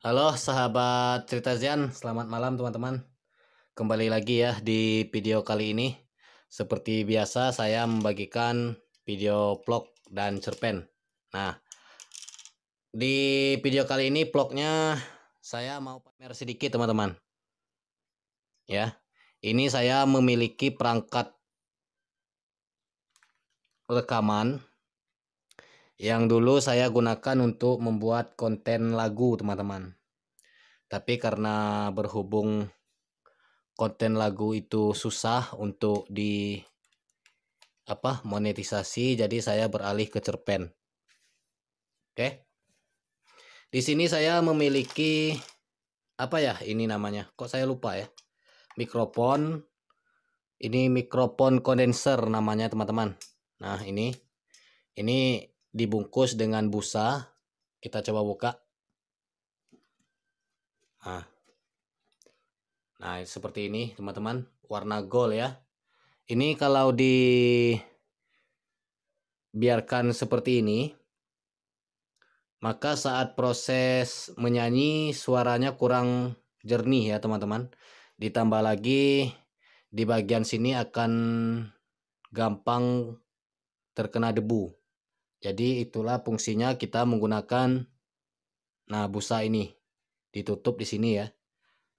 Halo sahabat Cerita Zian, selamat malam teman-teman. Kembali lagi ya di video kali ini. Seperti biasa saya membagikan video vlog dan cerpen. Nah, di video kali ini vlognya saya mau pamer sedikit teman-teman. Ya, ini saya memiliki perangkat rekaman yang dulu saya gunakan untuk membuat konten lagu teman-teman. Tapi karena berhubung konten lagu itu susah untuk monetisasi, jadi saya beralih ke cerpen. Oke. Di sini saya memiliki ini namanya? Kok saya lupa ya? Mikrofon. Ini mikrofon kondenser namanya teman-teman. Nah, ini dibungkus dengan busa. Kita coba buka. Nah, seperti ini teman-teman, warna gold ya. Ini kalau dibiarkan seperti ini, maka saat proses menyanyi suaranya kurang jernih ya teman-teman. Ditambah lagi di bagian sini akan gampang terkena debu. Jadi itulah fungsinya kita menggunakan busa ini. Ditutup di sini ya.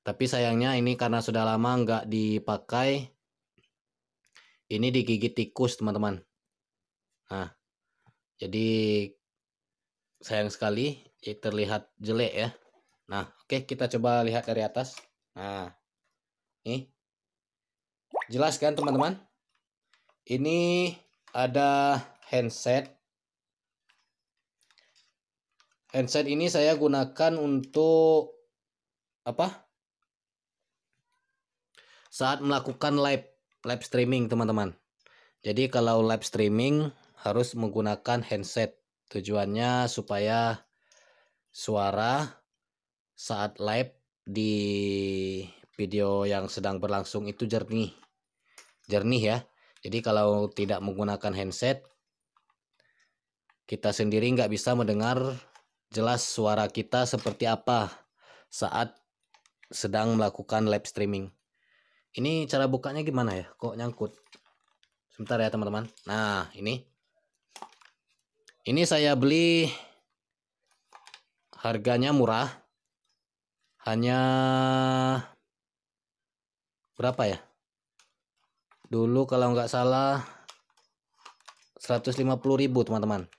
Tapi sayangnya ini karena sudah lama nggak dipakai, ini digigit tikus teman-teman. Nah, jadi sayang sekali terlihat jelek ya. Nah, oke, kita coba lihat dari atas. Nah, ini jelas kan teman-teman? Ini ada handset. Handset ini saya gunakan untuk saat melakukan live streaming teman-teman. Jadi kalau live streaming harus menggunakan handset. Tujuannya supaya suara saat live di video yang sedang berlangsung itu jernih ya. Jadi kalau tidak menggunakan handset, kita sendiri nggak bisa mendengar jelas suara kita seperti apa saat sedang melakukan live streaming. Ini cara bukanya gimana ya? Kok nyangkut? Sebentar ya teman-teman. Nah, ini saya beli, harganya murah. Hanya berapa ya? Dulu kalau nggak salah 150.000 teman-teman.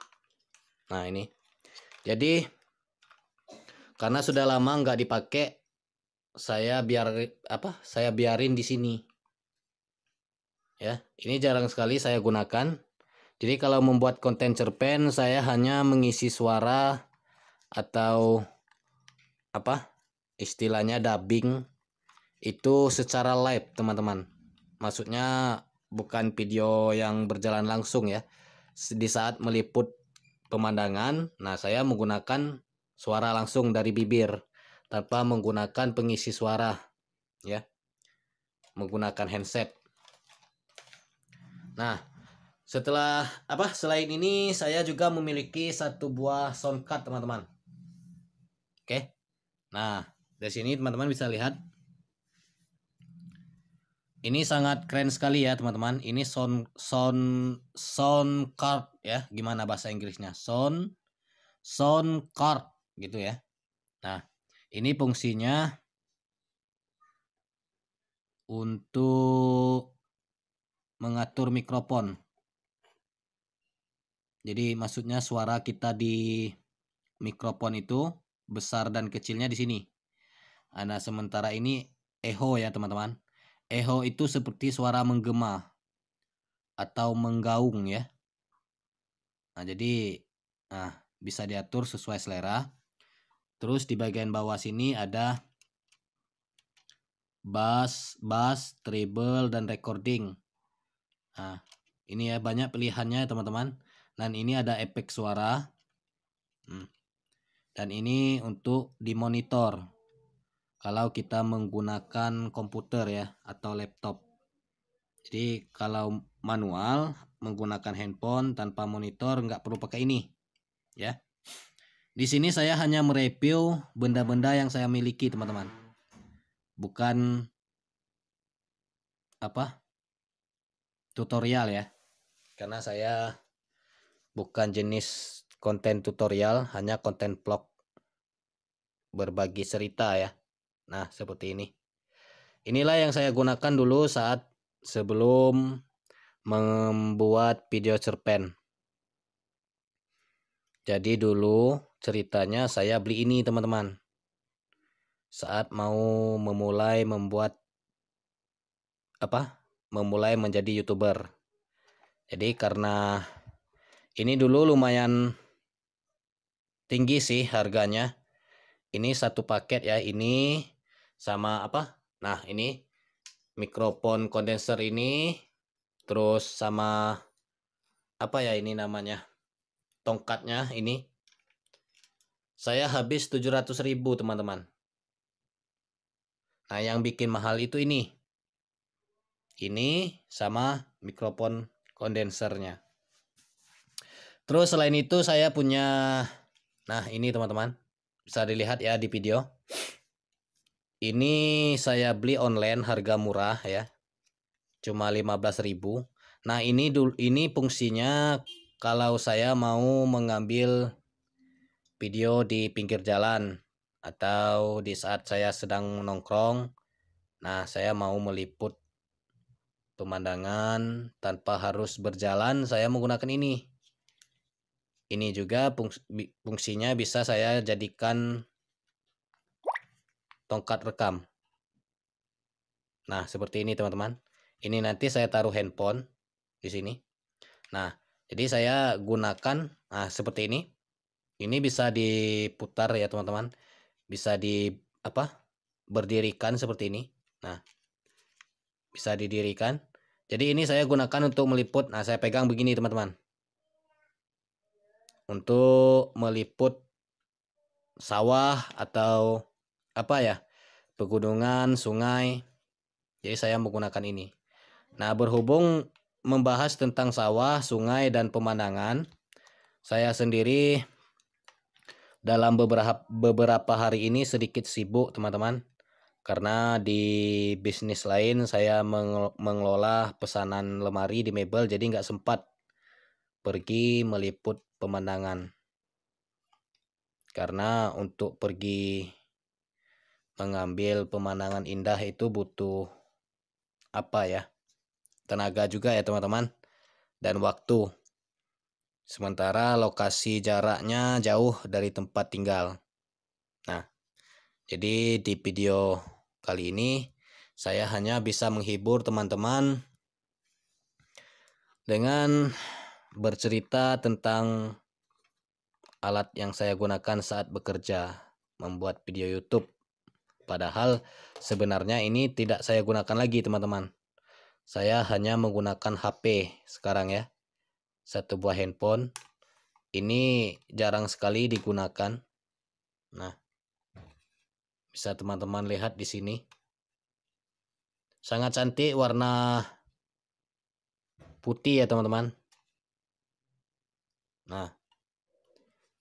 Nah, ini. Jadi karena sudah lama nggak dipakai, saya biarin di sini. Ya, ini jarang sekali saya gunakan. Jadi kalau membuat konten cerpen, saya hanya mengisi suara atau istilahnya dubbing itu secara live teman-teman. Maksudnya bukan video yang berjalan langsung ya. Di saat meliput pemandangan, nah saya menggunakan suara langsung dari bibir tanpa menggunakan pengisi suara ya, menggunakan handset. Nah, selain ini saya juga memiliki satu buah sound card teman-teman. Oke. Nah, dari sini teman-teman bisa lihat. Ini sangat keren sekali ya teman-teman. Ini sound card ya. Gimana bahasa Inggrisnya? Sound card gitu ya. Nah, ini fungsinya untuk mengatur mikrofon. Jadi maksudnya suara kita di mikrofon itu besar dan kecilnya di sini. Nah, sementara ini echo ya teman-teman. Echo itu seperti suara menggema atau menggaung ya. Nah, jadi bisa diatur sesuai selera. Terus di bagian bawah sini ada bass, treble, dan recording. Nah, ini ya banyak pilihannya teman-teman. Dan ini ada efek suara. Dan ini untuk dimonitor kalau kita menggunakan komputer ya atau laptop. Jadi kalau manual menggunakan handphone tanpa monitor nggak perlu pakai ini ya. Di sini saya hanya mereview benda-benda yang saya miliki, teman-teman. Bukan tutorial ya. Karena saya bukan jenis konten tutorial, hanya konten vlog berbagi cerita ya. Nah, seperti ini. Inilah yang saya gunakan dulu saat sebelum membuat video cerpen. Jadi dulu ceritanya saya beli ini, teman-teman. Saat mau memulai memulai menjadi YouTuber. Jadi karena ini dulu lumayan tinggi sih harganya. Ini satu paket ya, ini sama Nah, ini mikrofon kondenser ini, terus sama ini namanya? Tongkatnya ini. Saya habis 700.000, teman-teman. Nah, yang bikin mahal itu ini. Ini sama mikrofon kondensernya. Terus selain itu saya punya, nah ini teman-teman, bisa dilihat ya di video. Ini saya beli online harga murah ya, cuma 15.000. Nah ini fungsinya kalau saya mau mengambil video di pinggir jalan atau di saat saya sedang nongkrong. Nah, saya mau meliput pemandangan tanpa harus berjalan, saya menggunakan ini. Ini juga fungsinya bisa saya jadikan tongkat rekam. Nah, seperti ini teman-teman. Ini nanti saya taruh handphone di sini. Nah, jadi saya gunakan seperti ini. Ini bisa diputar ya teman-teman. Bisa berdirikan seperti ini. Nah, bisa didirikan. Jadi ini saya gunakan untuk meliput. Nah, saya pegang begini teman-teman. Untuk meliput sawah atau pegunungan, sungai. Jadi saya menggunakan ini. Nah, berhubung membahas tentang sawah, sungai, dan pemandangan, saya sendiri dalam beberapa hari ini sedikit sibuk teman-teman. Karena di bisnis lain saya mengelola pesanan lemari di mebel, jadi nggak sempat pergi meliput pemandangan. Karena untuk pergi mengambil pemandangan indah itu butuh tenaga juga ya teman-teman, dan waktu. Sementara lokasi jaraknya jauh dari tempat tinggal. Nah, jadi di video kali ini saya hanya bisa menghibur teman-teman dengan bercerita tentang alat yang saya gunakan saat bekerja membuat video YouTube. Padahal sebenarnya ini tidak saya gunakan lagi teman-teman. Saya hanya menggunakan HP sekarang ya. Satu buah handphone. Ini jarang sekali digunakan. Nah, bisa teman-teman lihat di sini. Sangat cantik, warna putih ya teman-teman. Nah,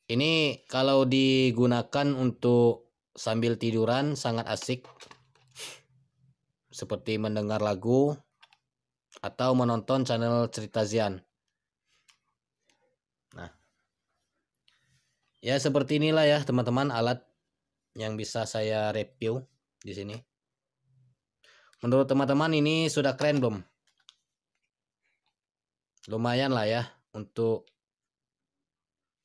ini kalau digunakan untuk sambil tiduran sangat asik. Seperti mendengar lagu atau menonton channel Cerita Zian. Nah, ya seperti inilah ya teman-teman alat yang bisa saya review di sini. Menurut teman-teman ini sudah keren belum? Lumayan lah ya untuk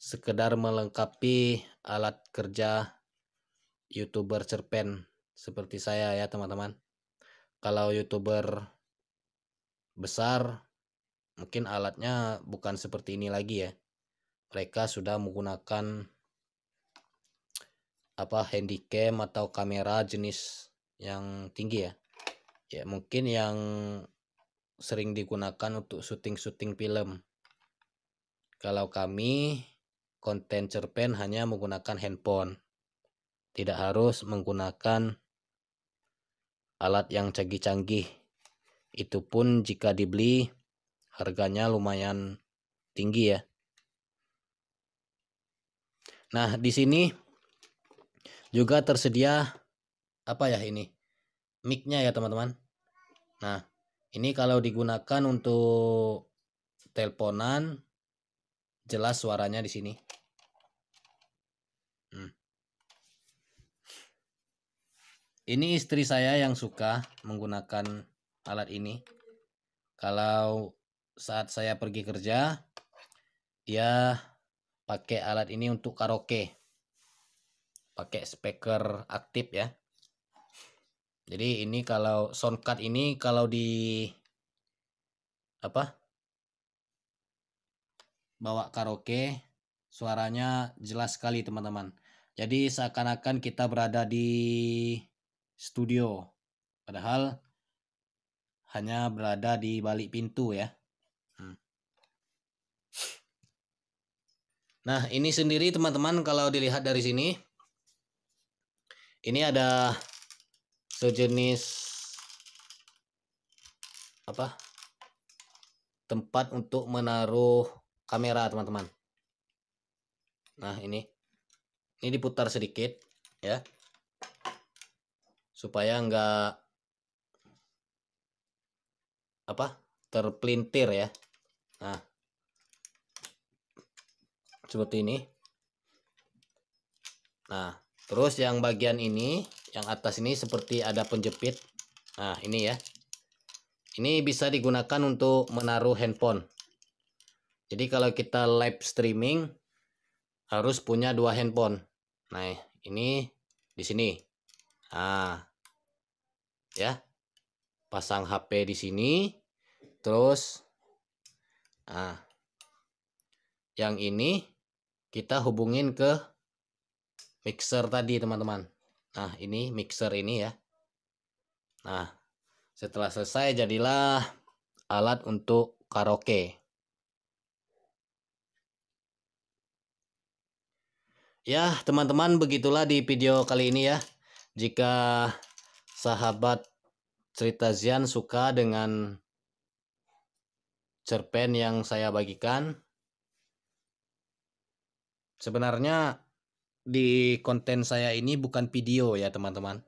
sekedar melengkapi alat kerja YouTuber cerpen seperti saya ya teman-teman. Kalau YouTuber besar mungkin alatnya bukan seperti ini lagi ya. Mereka sudah menggunakan handycam atau kamera jenis yang tinggi ya. Ya mungkin yang sering digunakan untuk syuting-syuting film. Kalau kami konten cerpen hanya menggunakan handphone. Tidak harus menggunakan alat yang canggih-canggih. Itu pun jika dibeli harganya lumayan tinggi ya. Nah, di sini juga tersedia apa ya ini? Mic-nya ya, teman-teman. Nah, ini kalau digunakan untuk teleponan jelas suaranya di sini. Ini istri saya yang suka menggunakan alat ini. Kalau saat saya pergi kerja, dia pakai alat ini untuk karaoke. Pakai speaker aktif ya. Jadi ini kalau soundcard ini kalau di bawa karaoke, suaranya jelas sekali, teman-teman. Jadi seakan-akan kita berada di studio, padahal hanya berada di balik pintu ya. Nah, ini sendiri teman-teman kalau dilihat dari sini, ini ada sejenis tempat untuk menaruh kamera, teman-teman. Nah, ini diputar sedikit ya, supaya enggak terpelintir ya. Nah, seperti ini. Nah, terus yang bagian ini, yang atas ini seperti ada penjepit. Nah, ini ya. Ini bisa digunakan untuk menaruh handphone. Jadi kalau kita live streaming harus punya 2 handphone. Nah, ini di sini. Nah, ya. Pasang HP di sini. Terus yang ini kita hubungin ke mixer tadi, teman-teman. Nah, ini mixer ini ya. Nah, setelah selesai jadilah alat untuk karaoke. Ya, teman-teman, begitulah di video kali ini ya. Jika sahabat Cerita Zian suka dengan cerpen yang saya bagikan, sebenarnya di konten saya ini bukan video ya, teman-teman.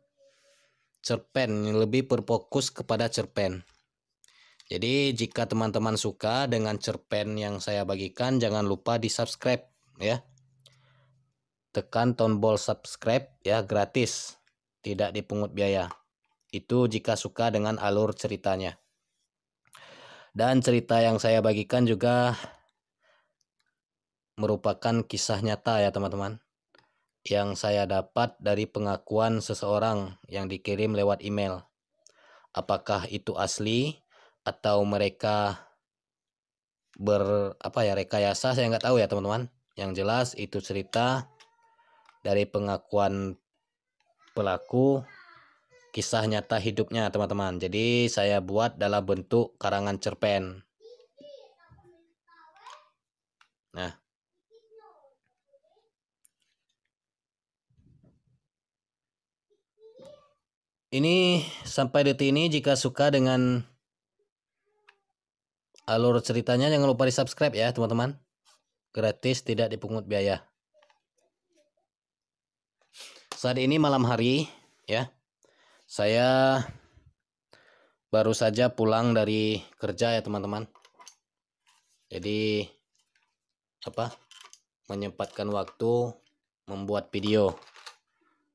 Cerpen, lebih berfokus kepada cerpen. Jadi jika teman-teman suka dengan cerpen yang saya bagikan, jangan lupa di subscribe ya. Tekan tombol subscribe ya, gratis, tidak dipungut biaya. Itu jika suka dengan alur ceritanya. Dan cerita yang saya bagikan juga merupakan kisah nyata ya, teman-teman, yang saya dapat dari pengakuan seseorang yang dikirim lewat email. Apakah itu asli atau mereka rekayasa, saya nggak tahu ya, teman-teman. Yang jelas itu cerita dari pengakuan pelaku, kisah nyata hidupnya, teman-teman. Jadi saya buat dalam bentuk karangan cerpen. Nah, ini sampai detik ini, jika suka dengan alur ceritanya jangan lupa di subscribe ya, teman-teman. Gratis, tidak dipungut biaya. Saat ini malam hari ya. Saya baru saja pulang dari kerja ya, teman-teman. Jadi menyempatkan waktu membuat video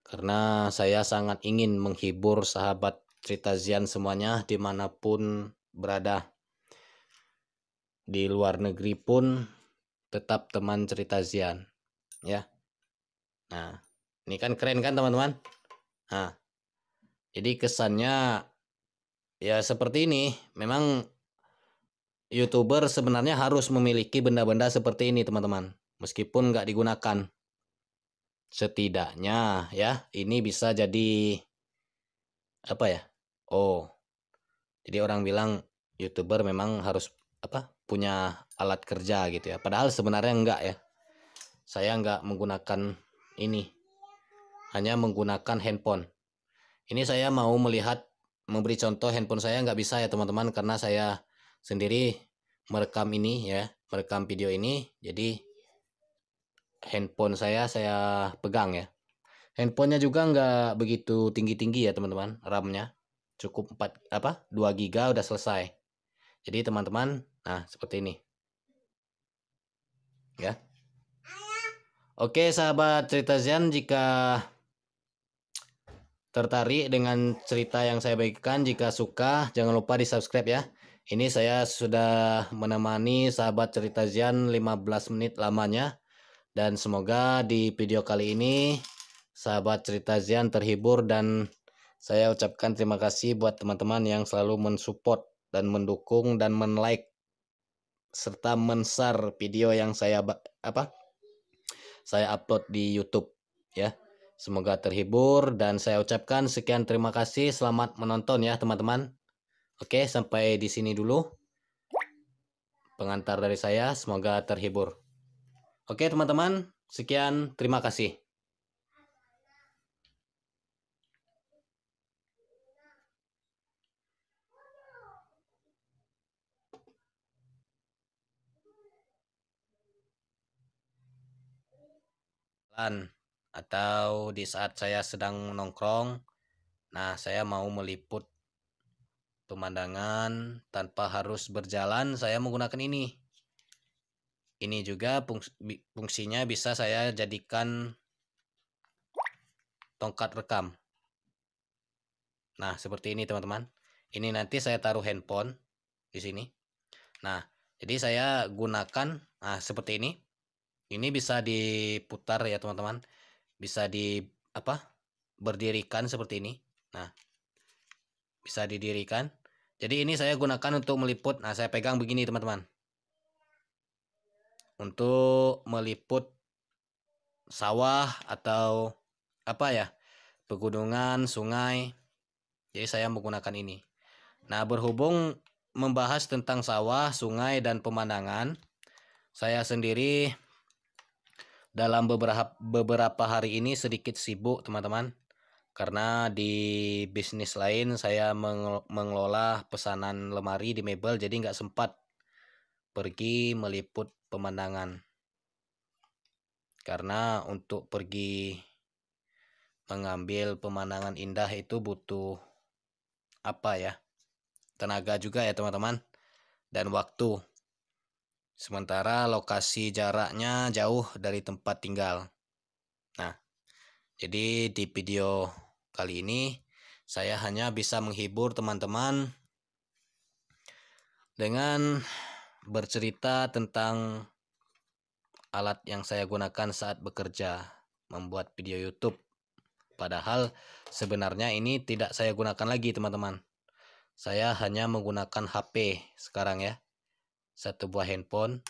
karena saya sangat ingin menghibur sahabat Cerita Zian semuanya dimanapun berada. Di luar negeri pun tetap teman Cerita Zian ya. Nah, ini kan keren kan, teman-teman. Nah, jadi kesannya ya seperti ini. Memang YouTuber sebenarnya harus memiliki benda-benda seperti ini, teman-teman, meskipun nggak digunakan. Setidaknya ya, ini bisa jadi jadi orang bilang YouTuber memang harus punya alat kerja gitu ya. Padahal sebenarnya enggak ya. Saya enggak menggunakan ini, hanya menggunakan handphone. Ini saya mau memberi contoh handphone saya nggak bisa ya, teman-teman, karena saya sendiri merekam ini ya, merekam video ini. Jadi handphone saya pegang ya. Handphonenya juga nggak begitu tinggi-tinggi ya teman-teman, RAM-nya cukup 2 GB udah selesai. Jadi teman-teman, nah seperti ini ya. Oke sahabat Cerita Zian, jika tertarik dengan cerita yang saya bagikan, jika suka jangan lupa di subscribe ya. Ini saya sudah menemani sahabat Cerita Zian 15 menit lamanya. Dan semoga di video kali ini sahabat Cerita Zian terhibur, dan saya ucapkan terima kasih buat teman-teman yang selalu mensupport dan mendukung dan men-like serta men-share video yang saya upload di YouTube ya. Semoga terhibur dan saya ucapkan sekian terima kasih. Selamat menonton ya teman-teman. Oke, sampai di sini dulu pengantar dari saya. Semoga terhibur. Oke teman-teman, sekian terima kasih. Atau di saat saya sedang nongkrong, nah saya mau meliput pemandangan tanpa harus berjalan, saya menggunakan ini. Ini juga fungsinya bisa saya jadikan tongkat rekam. Nah, seperti ini teman-teman. Ini nanti saya taruh handphone di sini. Nah, jadi saya gunakan seperti ini. Ini bisa diputar ya teman-teman. Bisa berdirikan seperti ini. Nah, bisa didirikan. Jadi ini saya gunakan untuk meliput. Nah, saya pegang begini teman-teman. Untuk meliput sawah atau pegunungan, sungai. Jadi saya menggunakan ini. Nah, berhubung membahas tentang sawah, sungai, dan pemandangan, saya sendiri dalam beberapa hari ini sedikit sibuk teman-teman. Karena di bisnis lain saya mengelola pesanan lemari di mebel, jadi nggak sempat pergi meliput pemandangan. Karena untuk pergi mengambil pemandangan indah itu butuh tenaga juga ya teman-teman, dan waktu. Sementara lokasi jaraknya jauh dari tempat tinggal. Nah, jadi di video kali ini saya hanya bisa menghibur teman-teman dengan bercerita tentang alat yang saya gunakan saat bekerja membuat video YouTube. Padahal sebenarnya ini tidak saya gunakan lagi teman-teman. Saya hanya menggunakan HP sekarang ya. Satu buah handphone.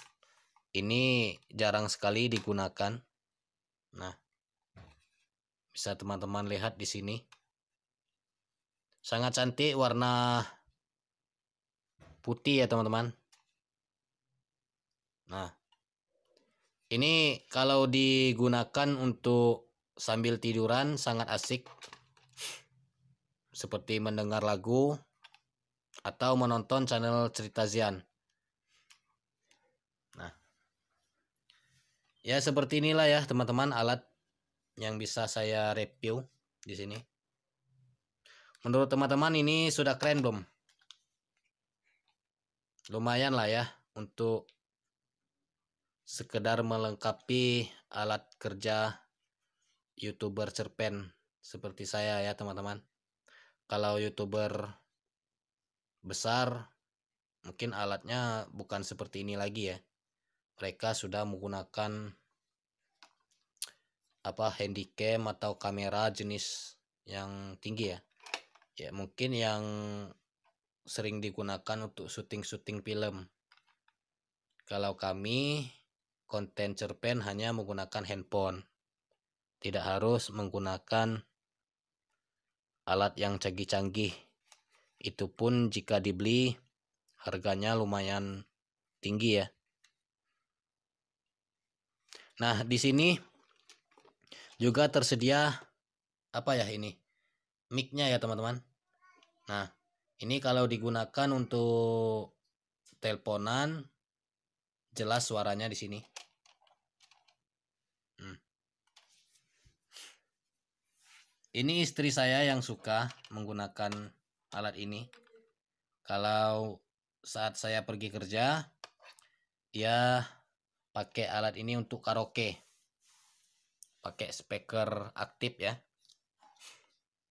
Ini jarang sekali digunakan. Nah, bisa teman-teman lihat di sini. Sangat cantik warna putih ya teman-teman. Nah, ini kalau digunakan untuk sambil tiduran sangat asik. Seperti mendengar lagu atau menonton channel Cerita Zian. Nah, ya seperti inilah ya teman-teman alat yang bisa saya review di sini. Menurut teman-teman ini sudah keren belum? Lumayan lah ya untuk sekedar melengkapi alat kerja YouTuber cerpen seperti saya ya teman-teman. Kalau YouTuber besar mungkin alatnya bukan seperti ini lagi ya. Mereka sudah menggunakan handycam atau kamera jenis yang tinggi ya. Ya mungkin yang sering digunakan untuk syuting-syuting film. Kalau kami konten cerpen hanya menggunakan handphone. Tidak harus menggunakan alat yang canggih-canggih. Itu pun jika dibeli harganya lumayan tinggi ya. Nah, di sini juga tersedia ini mic-nya ya teman-teman. Nah, ini kalau digunakan untuk teleponan jelas suaranya di sini. Ini istri saya yang suka menggunakan alat ini. Kalau saat saya pergi kerja, dia pakai alat ini untuk karaoke. Pakai speaker aktif ya.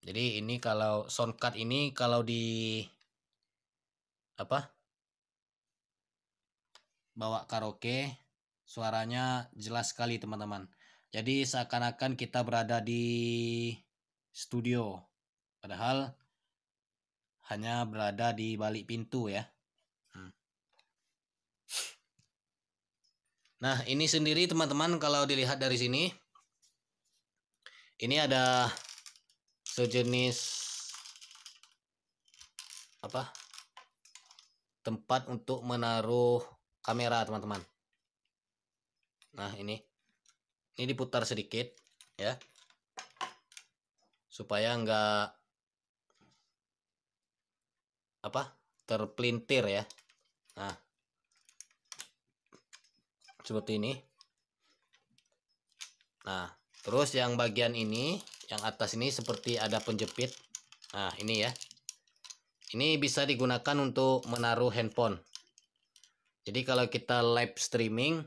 Jadi ini kalau soundcard ini kalau di bawa karaoke, suaranya jelas sekali teman-teman. Jadi seakan-akan kita berada di studio, padahal hanya berada di balik pintu ya. Nah, ini sendiri teman-teman kalau dilihat dari sini, ini ada sejenis tempat untuk menaruh kamera teman-teman. Nah, ini diputar sedikit ya, supaya enggak terpelintir ya. Nah, seperti ini. Nah, terus yang bagian ini, yang atas ini seperti ada penjepit. Nah, ini ya. Ini bisa digunakan untuk menaruh handphone. Jadi kalau kita live streaming,